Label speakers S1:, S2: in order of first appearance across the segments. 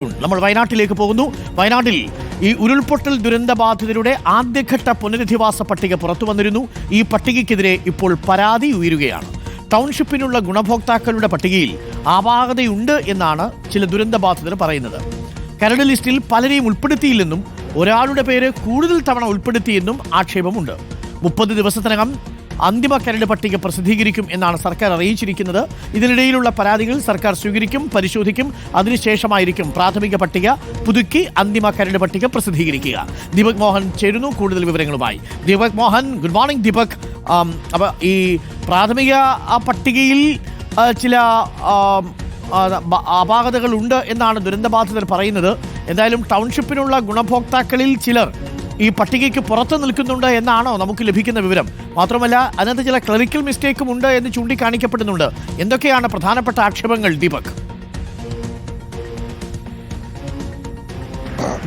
S1: നമ്മൾ വയനാട്ടിലേക്ക് പോകുന്നു. വയനാട്ടിൽ ഈ ഉരുൾപൊട്ടൽ ദുരന്തബാധിതരുടെ ആദ്യഘട്ട പുനരധിവാസ പട്ടിക പുറത്തു വന്നിരുന്നു. ഈ പട്ടികയ്ക്കെതിരെ ഇപ്പോൾ പരാതി ഉയരുകയാണ്. ടൗൺഷിപ്പിനുള്ള ഗുണഭോക്താക്കളുടെ പട്ടികയിൽ അപാകതയുണ്ട് എന്നാണ് ചില ദുരന്തബാധിതർ പറയുന്നത്. കരട് ലിസ്റ്റിൽ പലരെയും ഉൾപ്പെടുത്തിയില്ലെന്നും ഒരാളുടെ പേര് കൂടുതൽ തവണ ഉൾപ്പെടുത്തിയെന്നും ആക്ഷേപമുണ്ട്. 30 ദിവസത്തിനകം അന്തിമ കരട് പട്ടിക പ്രസിദ്ധീകരിക്കും എന്നാണ് സർക്കാർ അറിയിച്ചിരിക്കുന്നത്. ഇതിനിടയിലുള്ള പരാതികൾ സർക്കാർ സ്വീകരിക്കും, പരിശോധിക്കും. അതിനുശേഷമായിരിക്കും പ്രാഥമിക പട്ടിക പുതുക്കി അന്തിമ കരട് പട്ടിക പ്രസിദ്ധീകരിക്കുക. ദീപക് മോഹൻ ചേരുന്നു കൂടുതൽ വിവരങ്ങളുമായി. Deepak Mohan, good morning Deepak. അപ്പോൾ ഈ പ്രാഥമിക പട്ടികയിൽ ചില അപാകതകളുണ്ട് എന്നാണ് ദുരന്തബാധിതർ പറയുന്നത്. എന്തായാലും ടൗൺഷിപ്പിനുള്ള ഗുണഭോക്താക്കളിൽ ചിലർ ഈ പട്ടികയ്ക്ക് പുറത്തു നിൽക്കുന്നുണ്ട് എന്നാണോ നമുക്ക് ലഭിക്കുന്ന വിവരം? മാത്രമല്ല അതിനകത്ത് ചില ക്ലറിക്കൽ മിസ്റ്റേക്കും ഉണ്ട് എന്ന് ചൂണ്ടിക്കാണിക്കപ്പെടുന്നുണ്ട്. എന്തൊക്കെയാണ് പ്രധാനപ്പെട്ട ആക്ഷേപങ്ങൾ Deepak?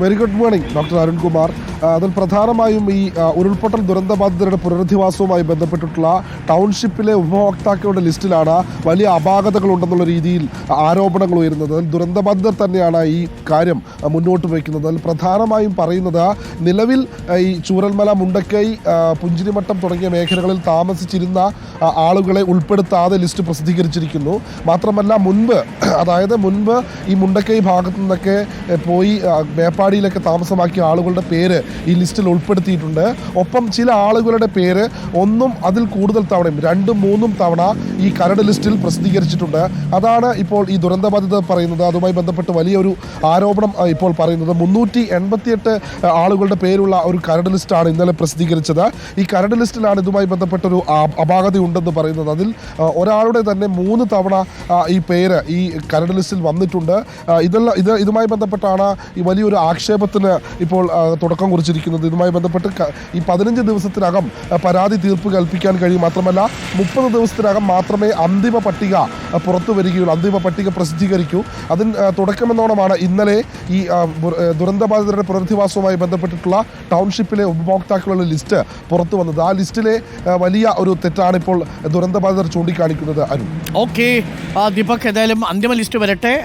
S2: Very good morning doctor Arunkumar. അതിൽ പ്രധാനമായും ഈ ഉരുൾപൊട്ടൽ ദുരന്തബാധിതരുടെ പുനരധിവാസവുമായി ബന്ധപ്പെട്ടിട്ടുള്ള ടൗൺഷിപ്പിലെ ഉപഭോക്താക്കളുടെ ലിസ്റ്റിലാണ് വലിയ അപാകതകൾ ഉണ്ടെന്നുള്ള രീതിയിൽ ആരോപണങ്ങൾ ഉയരുന്നത്. ദുരന്തബാധിതർ തന്നെയാണ് ഈ കാര്യം മുന്നോട്ട് വയ്ക്കുന്നത്. അതിൽ പ്രധാനമായും പറയുന്നത് നിലവിൽ ഈ ചൂരൽമല, മുണ്ടക്കൈ, പുഞ്ചിരിമട്ടം തുടങ്ങിയ മേഖലകളിൽ താമസിച്ചിരുന്ന ആളുകളെ ഉൾപ്പെടുത്താതെ ലിസ്റ്റ് പ്രസിദ്ധീകരിച്ചിരിക്കുന്നു. മാത്രമല്ല മുൻപ് ഈ മുണ്ടക്കൈ ഭാഗത്തു നിന്നൊക്കെ പോയി മേപ്പാടിയിലൊക്കെ താമസമാക്കിയ ആളുകളുടെ പേര് ഈ ലിസ്റ്റിൽ ഉൾപ്പെടുത്തിയിട്ടുണ്ട്. ഒപ്പം ചില ആളുകളുടെ പേര് ഒന്നും അതിൽ കൂടുതൽ തവണയും 2-3 തവണ ഈ കരട് ലിസ്റ്റിൽ പ്രസിദ്ധീകരിച്ചിട്ടുണ്ട്. അതാണ് ഇപ്പോൾ ഈ ദുരന്തബാധിത പറയുന്നത്. അതുമായി ബന്ധപ്പെട്ട് വലിയൊരു ആരോപണം ഇപ്പോൾ പറയുന്നത് 388 ആളുകളുടെ പേരുള്ള ഒരു കരട് ലിസ്റ്റാണ് ഇന്നലെ പ്രസിദ്ധീകരിച്ചത്. ഈ കരട് ലിസ്റ്റിലാണ് ഇതുമായി ബന്ധപ്പെട്ടൊരു അപാകതയുണ്ടെന്ന് പറയുന്നത്. അതിൽ ഒരാളുടെ തന്നെ 3 തവണ ഈ പേര് ഈ കരട് ലിസ്റ്റിൽ വന്നിട്ടുണ്ട്. ഇതുമായി ബന്ധപ്പെട്ടാണ് ഈ വലിയൊരു ആക്ഷേപത്തിന് ഇപ്പോൾ തുടക്കം കുറിച്ചിരിക്കുന്നത്. ഇതുമായി ബന്ധപ്പെട്ട് ഈ 15 ദിവസത്തിനകം പരാതി തീർപ്പ് കൽപ്പിക്കാൻ കഴിയും. മാത്രമല്ല 30 ദിവസത്തിനകം മാത്രമേ അന്തിമ പട്ടിക പുറത്തു വരികയുള്ളൂ, അന്തിമ പട്ടിക പ്രസിദ്ധീകരിക്കൂ. അതിന് തുടക്കമെന്നോണമാണ് ഇന്നലെ ഈ ദുരന്തബാധിതരുടെ പുനരധിവാസവുമായി ബന്ധപ്പെട്ടിട്ടുള്ള ടൗൺഷിപ്പിലെ ഉപഭോക്താക്കളുടെ ലിസ്റ്റ് പുറത്തു വന്നത്. ആ ലിസ്റ്റിലെ വലിയ ഒരു തെറ്റാണ് ഇപ്പോൾ ദുരന്തബാധിതർ ചൂണ്ടിക്കാണിക്കുന്നത്. അരുൺ,
S1: ഓക്കെ ദീപക്, ഏതായാലും അന്തിമ ലിസ്റ്റ് വരട്ടെ.